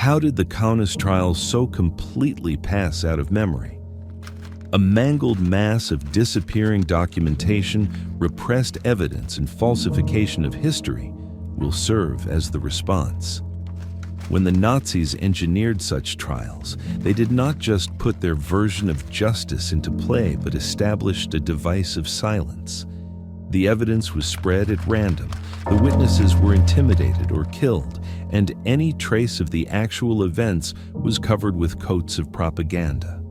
How did the Kaunas Trials so completely pass out of memory? A mangled mass of disappearing documentation, repressed evidence, and falsification of history will serve as the response. When the Nazis engineered such trials, they did not just put their version of justice into play, but established a device of silence. The evidence was spread at random, the witnesses were intimidated or killed, and any trace of the actual events was covered with coats of propaganda.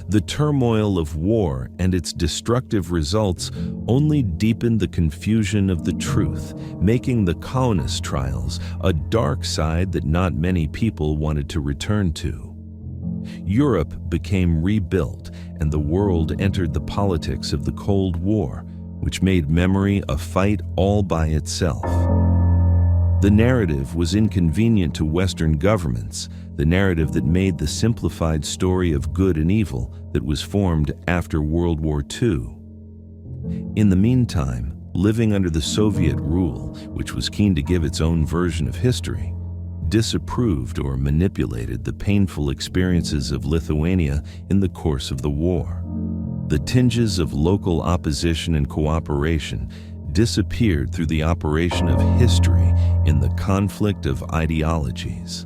The turmoil of war and its destructive results only deepened the confusion of the truth, making the Kaunas Trials a dark side that not many people wanted to return to. Europe became rebuilt, and the world entered the politics of the Cold War, which made memory a fight all by itself. The narrative was inconvenient to Western governments, the narrative that made the simplified story of good and evil that was formed after World War II. In the meantime, living under the Soviet rule, which was keen to give its own version of history, disapproved or manipulated the painful experiences of Lithuania in the course of the war. The tinges of local opposition and cooperation disappeared through the operation of history in the conflict of ideologies.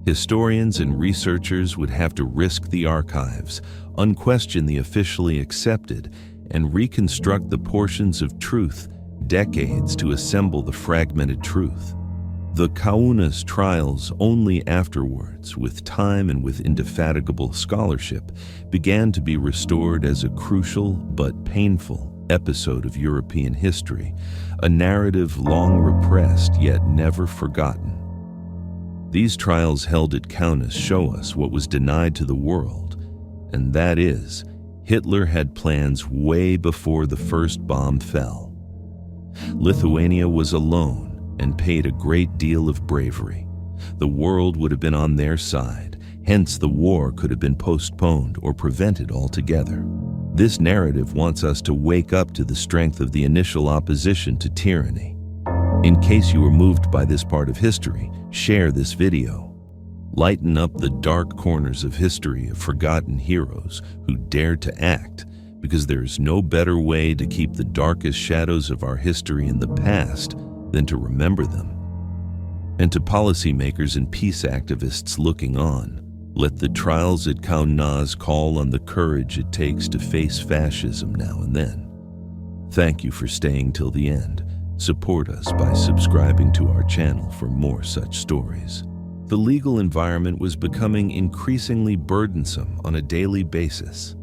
Historians and researchers would have to risk the archives, unquestion the officially accepted, and reconstruct the portions of truth, decades to assemble the fragmented truth. The Kaunas Trials only afterwards, with time and with indefatigable scholarship, began to be restored as a crucial but painful episode of European history, a narrative long repressed yet never forgotten. These trials held at Kaunas show us what was denied to the world, and that is, Hitler had plans way before the first bomb fell. Lithuania was alone and paid a great deal of bravery. The world would have been on their side, hence the war could have been postponed or prevented altogether. This narrative wants us to wake up to the strength of the initial opposition to tyranny. In case you were moved by this part of history, share this video. Lighten up the dark corners of history of forgotten heroes who dared to act, because there is no better way to keep the darkest shadows of our history in the past than to remember them. And to policymakers and peace activists looking on, let the trials at Kaunas call on the courage it takes to face fascism now and then. Thank you for staying till the end. Support us by subscribing to our channel for more such stories. The legal environment was becoming increasingly burdensome on a daily basis.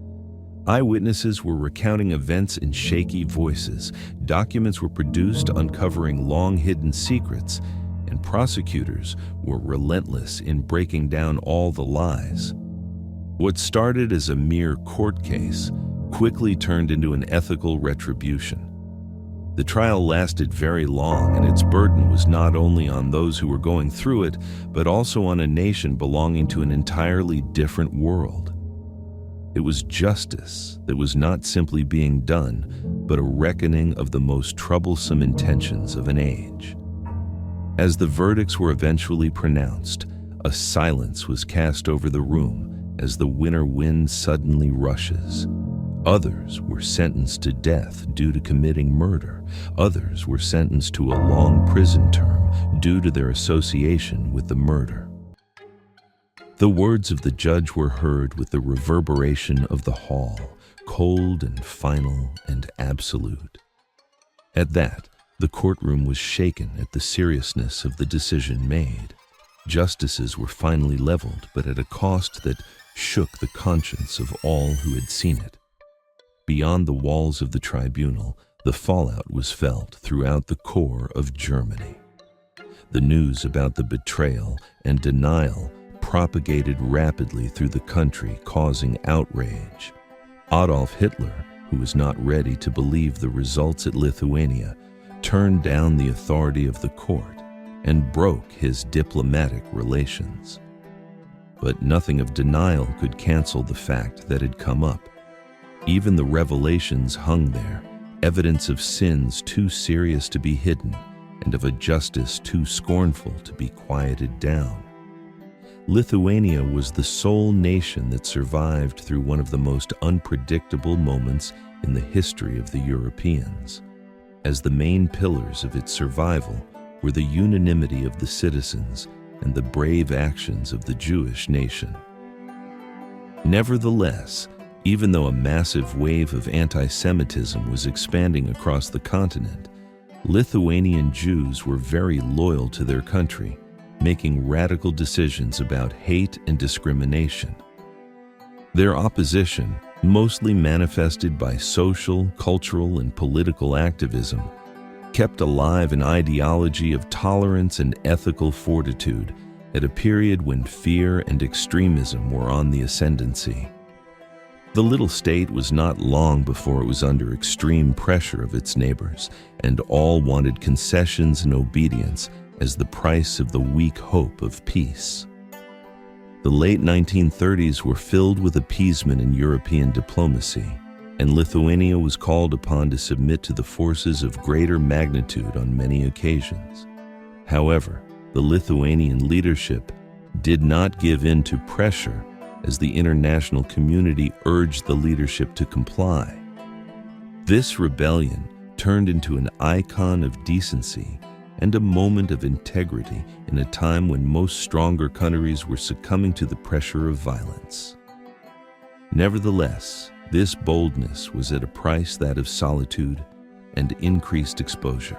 Eyewitnesses were recounting events in shaky voices, documents were produced uncovering long-hidden secrets, and prosecutors were relentless in breaking down all the lies. What started as a mere court case quickly turned into an ethical retribution. The trial lasted very long, and its burden was not only on those who were going through it, but also on a nation belonging to an entirely different world. It was justice that was not simply being done, but a reckoning of the most troublesome intentions of an age. As the verdicts were eventually pronounced, a silence was cast over the room as the winter wind suddenly rushes. Others were sentenced to death due to committing murder. Others were sentenced to a long prison term due to their association with the murder. The words of the judge were heard with the reverberation of the hall, cold and final and absolute. At that, the courtroom was shaken at the seriousness of the decision made. Justices were finally leveled, but at a cost that shook the conscience of all who had seen it. Beyond the walls of the tribunal, the fallout was felt throughout the core of Germany. The news about the betrayal and denial propagated rapidly through the country, causing outrage. Adolf Hitler, who was not ready to believe the results at Lithuania, turned down the authority of the court and broke his diplomatic relations. But nothing of denial could cancel the fact that had come up. Even the revelations hung there, evidence of sins too serious to be hidden and of a justice too scornful to be quieted down. Lithuania was the sole nation that survived through one of the most unpredictable moments in the history of the Europeans, as the main pillars of its survival were the unanimity of the citizens and the brave actions of the Jewish nation. Nevertheless, even though a massive wave of anti-Semitism was expanding across the continent, Lithuanian Jews were very loyal to their country, making radical decisions about hate and discrimination. Their opposition, mostly manifested by social, cultural, and political activism, kept alive an ideology of tolerance and ethical fortitude at a period when fear and extremism were on the ascendancy. The little state was not long before it was under extreme pressure of its neighbors, and all wanted concessions and obedience as the price of the weak hope of peace. The late 1930s were filled with appeasement in European diplomacy, and Lithuania was called upon to submit to the forces of greater magnitude on many occasions. However, the Lithuanian leadership did not give in to pressure as the international community urged the leadership to comply. This rebellion turned into an icon of decency and a moment of integrity in a time when most stronger countries were succumbing to the pressure of violence. Nevertheless, this boldness was at a price, that of solitude and increased exposure.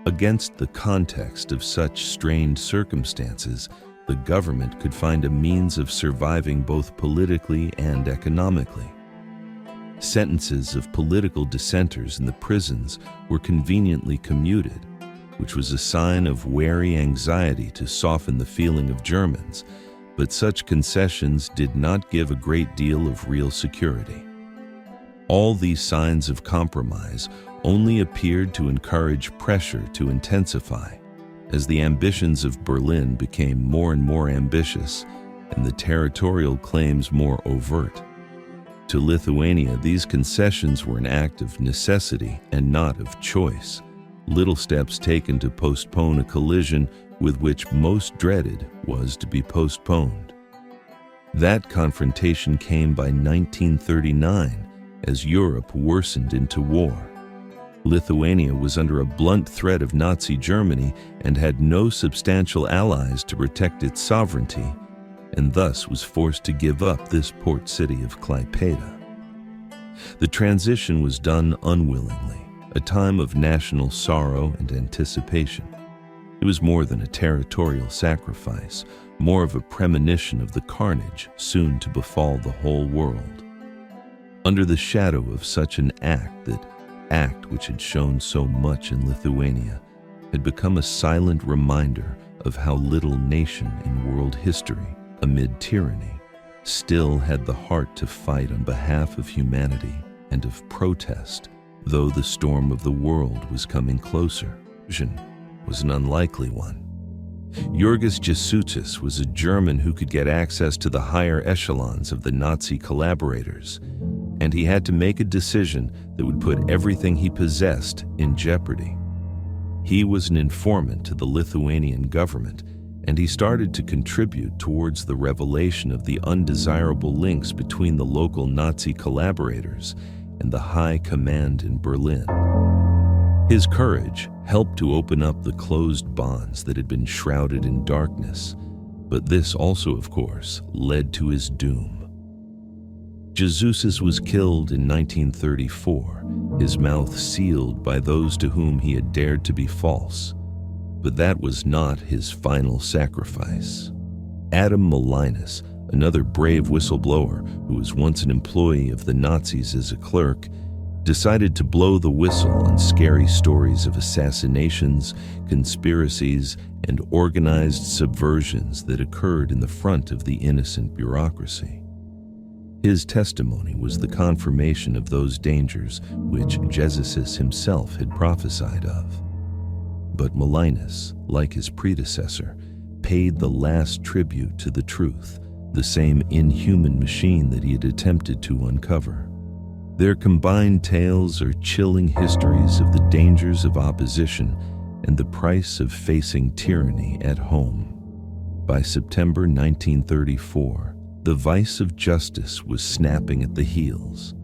Against the context of such strained circumstances, the government could find a means of surviving both politically and economically. Sentences of political dissenters in the prisons were conveniently commuted, which was a sign of wary anxiety to soften the feeling of Germans, but such concessions did not give a great deal of real security. All these signs of compromise only appeared to encourage pressure to intensify, as the ambitions of Berlin became more and more ambitious and the territorial claims more overt. To Lithuania, these concessions were an act of necessity and not of choice, little steps taken to postpone a collision with which most dreaded was to be postponed. That confrontation came by 1939 as Europe worsened into war. Lithuania was under a blunt threat of Nazi Germany and had no substantial allies to protect its sovereignty, and thus was forced to give up this port city of Klaipeda. The transition was done unwillingly, a time of national sorrow and anticipation. It was more than a territorial sacrifice, more of a premonition of the carnage soon to befall the whole world. Under the shadow of such an act, that act which had shown so much in Lithuania, had become a silent reminder of how little nation in world history, amid tyranny, still had the heart to fight on behalf of humanity and of protest, though the storm of the world was coming closer. Vision was an unlikely one. Jurgis Jesucis was a German who could get access to the higher echelons of the Nazi collaborators, and he had to make a decision that would put everything he possessed in jeopardy. He was an informant to the Lithuanian government, and he started to contribute towards the revelation of the undesirable links between the local Nazi collaborators and the high command in Berlin. His courage helped to open up the closed bonds that had been shrouded in darkness, but this also, of course, led to his doom. Jesucis was killed in 1934, his mouth sealed by those to whom he had dared to be false. But that was not his final sacrifice. Adam Molinus, another brave whistleblower who was once an employee of the Nazis as a clerk, decided to blow the whistle on scary stories of assassinations, conspiracies, and organized subversions that occurred in the front of the innocent bureaucracy. His testimony was the confirmation of those dangers which Jesucis himself had prophesied of. But Molinus, like his predecessor, paid the last tribute to the truth, the same inhuman machine that he had attempted to uncover. Their combined tales are chilling histories of the dangers of opposition and the price of facing tyranny at home. By September 1934, the vice of justice was snapping at the heels.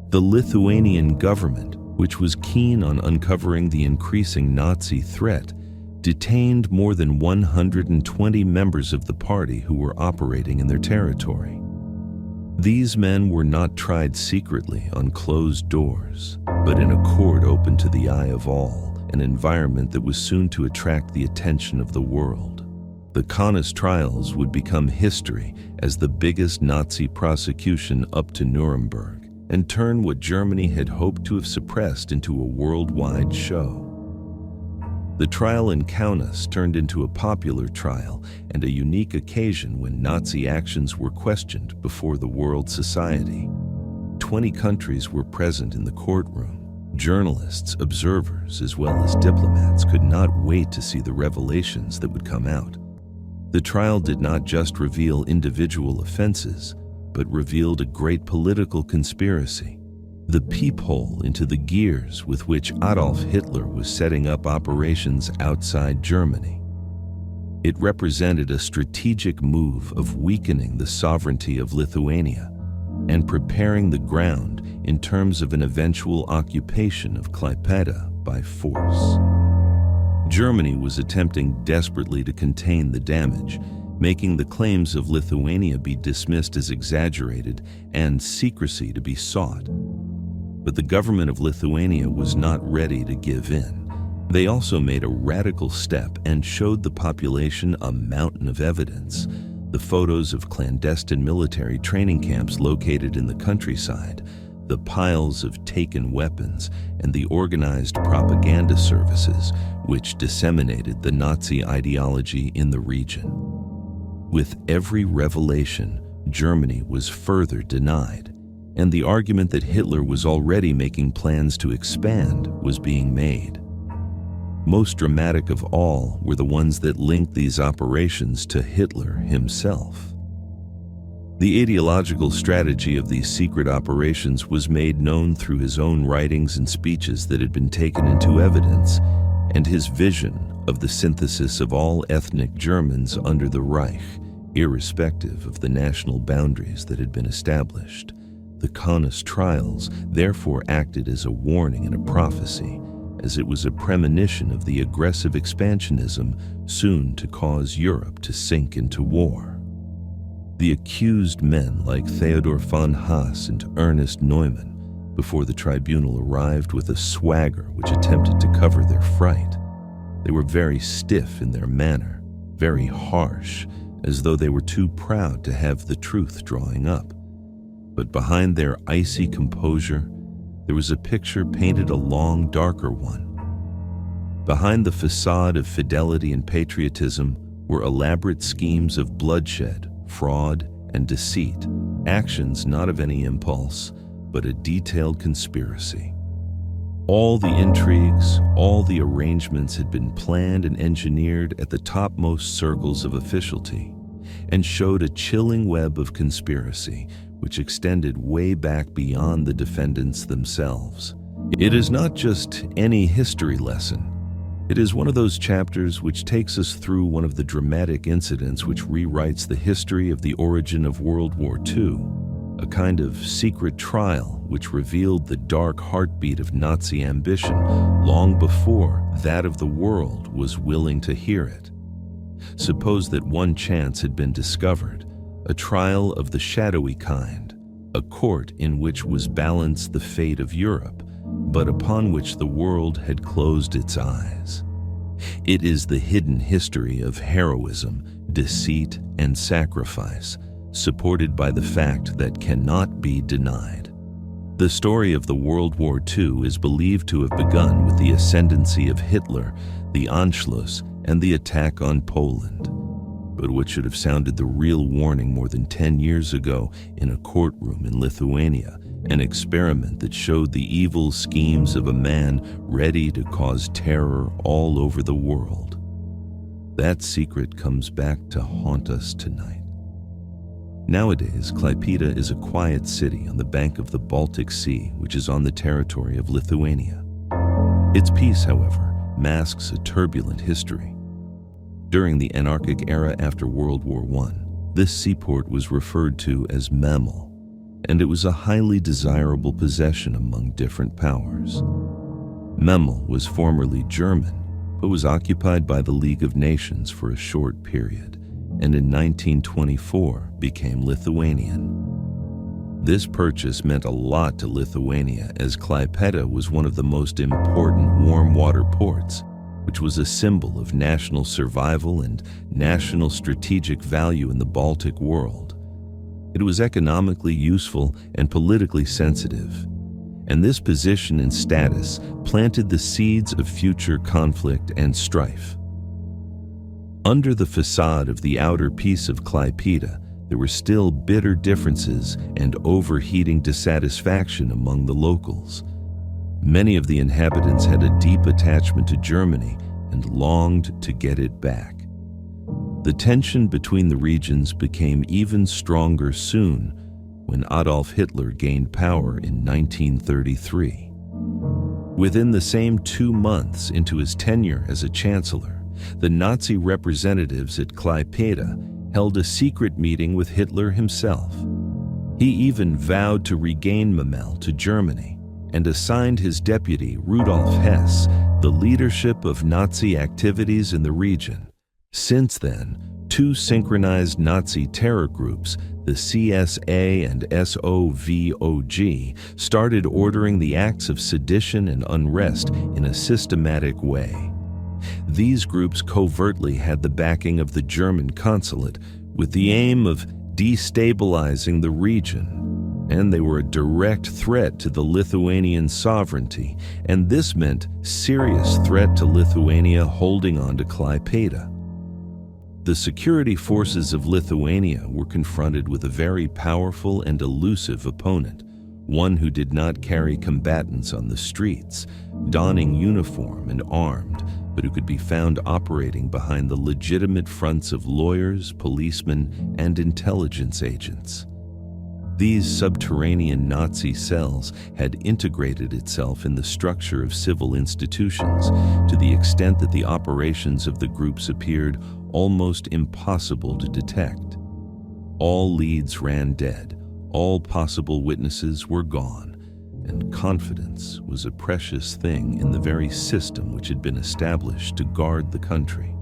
The Lithuanian government, which was keen on uncovering the increasing Nazi threat, detained more than 120 members of the party who were operating in their territory. These men were not tried secretly on closed doors, but in a court open to the eye of all, an environment that was soon to attract the attention of the world. The Kaunas Trials would become history as the biggest Nazi prosecution up to Nuremberg, and turn what Germany had hoped to have suppressed into a worldwide show. The trial in Kaunas turned into a popular trial and a unique occasion when Nazi actions were questioned before the world society. 20 countries were present in the courtroom. Journalists, observers, as well as diplomats could not wait to see the revelations that would come out. The trial did not just reveal individual offenses, but revealed a great political conspiracy, the peephole into the gears with which Adolf Hitler was setting up operations outside Germany. It represented a strategic move of weakening the sovereignty of Lithuania and preparing the ground in terms of an eventual occupation of Klaipeda by force. Germany was attempting desperately to contain the damage, making the claims of Lithuania be dismissed as exaggerated and secrecy to be sought. But the government of Lithuania was not ready to give in. They also made a radical step and showed the population a mountain of evidence. The photos of clandestine military training camps located in the countryside, the piles of taken weapons, and the organized propaganda services which disseminated the Nazi ideology in the region. With every revelation, Germany was further denied, and the argument that Hitler was already making plans to expand was being made. Most dramatic of all were the ones that linked these operations to Hitler himself. The ideological strategy of these secret operations was made known through his own writings and speeches that had been taken into evidence, and his vision of the synthesis of all ethnic Germans under the Reich, irrespective of the national boundaries that had been established. The Kaunas Trials therefore acted as a warning and a prophecy, as it was a premonition of the aggressive expansionism soon to cause Europe to sink into war. The accused men like Theodor von Haas and Ernest Neumann, before the tribunal arrived with a swagger which attempted to cover their fright. They were very stiff in their manner, very harsh, as though they were too proud to have the truth drawing up. But behind their icy composure, there was a picture painted a long, darker one. Behind the facade of fidelity and patriotism were elaborate schemes of bloodshed, fraud, and deceit, actions not of any impulse, but a detailed conspiracy. All the intrigues, all the arrangements had been planned and engineered at the topmost circles of officialty, and showed a chilling web of conspiracy which extended way back beyond the defendants themselves. It is not just any history lesson. It is one of those chapters which takes us through one of the dramatic incidents which rewrites the history of the origin of World War II, a kind of secret trial which revealed the dark heartbeat of Nazi ambition long before that of the world was willing to hear it. Suppose that one chance had been discovered, a trial of the shadowy kind, a court in which was balanced the fate of Europe, but upon which the world had closed its eyes. It is the hidden history of heroism, deceit, and sacrifice, supported by the fact that cannot be denied. The story of the World War II is believed to have begun with the ascendancy of Hitler, the Anschluss, and the attack on Poland. But what should have sounded the real warning more than 10 years ago in a courtroom in Lithuania, an experiment that showed the evil schemes of a man ready to cause terror all over the world. That secret comes back to haunt us tonight. Nowadays, Klaipeda is a quiet city on the bank of the Baltic Sea, which is on the territory of Lithuania. Its peace, however, masks a turbulent history. During the anarchic era after World War I, this seaport was referred to as Memel, and it was a highly desirable possession among different powers. Memel was formerly German, but was occupied by the League of Nations for a short period, and in 1924 became Lithuanian. This purchase meant a lot to Lithuania, as Klaipeda was one of the most important warm water ports, which was a symbol of national survival and national strategic value in the Baltic world. It was economically useful and politically sensitive, and this position and status planted the seeds of future conflict and strife. Under the facade of the outer peace of Klaipeda, there were still bitter differences and overheating dissatisfaction among the locals. Many of the inhabitants had a deep attachment to Germany and longed to get it back. The tension between the regions became even stronger soon when Adolf Hitler gained power in 1933. Within the same 2 months into his tenure as a chancellor, the Nazi representatives at Klaipeda held a secret meeting with Hitler himself. He even vowed to regain Memel to Germany and assigned his deputy, Rudolf Hess, the leadership of Nazi activities in the region. Since then, 2 synchronized Nazi terror groups, the CSA and SOVOG, started ordering the acts of sedition and unrest in a systematic way. These groups covertly had the backing of the German consulate with the aim of destabilizing the region, and they were a direct threat to the Lithuanian sovereignty, and this meant serious threat to Lithuania holding on to Klaipeda. The security forces of Lithuania were confronted with a very powerful and elusive opponent, one who did not carry combatants on the streets, donning uniform and armed, but who could be found operating behind the legitimate fronts of lawyers, policemen, and intelligence agents. These subterranean Nazi cells had integrated itself in the structure of civil institutions to the extent that the operations of the groups appeared almost impossible to detect. All leads ran dead, all possible witnesses were gone, and confidence was a precious thing in the very system which had been established to guard the country.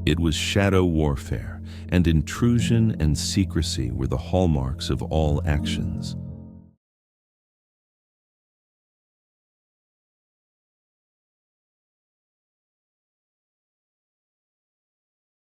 It was shadow warfare, and intrusion and secrecy were the hallmarks of all actions.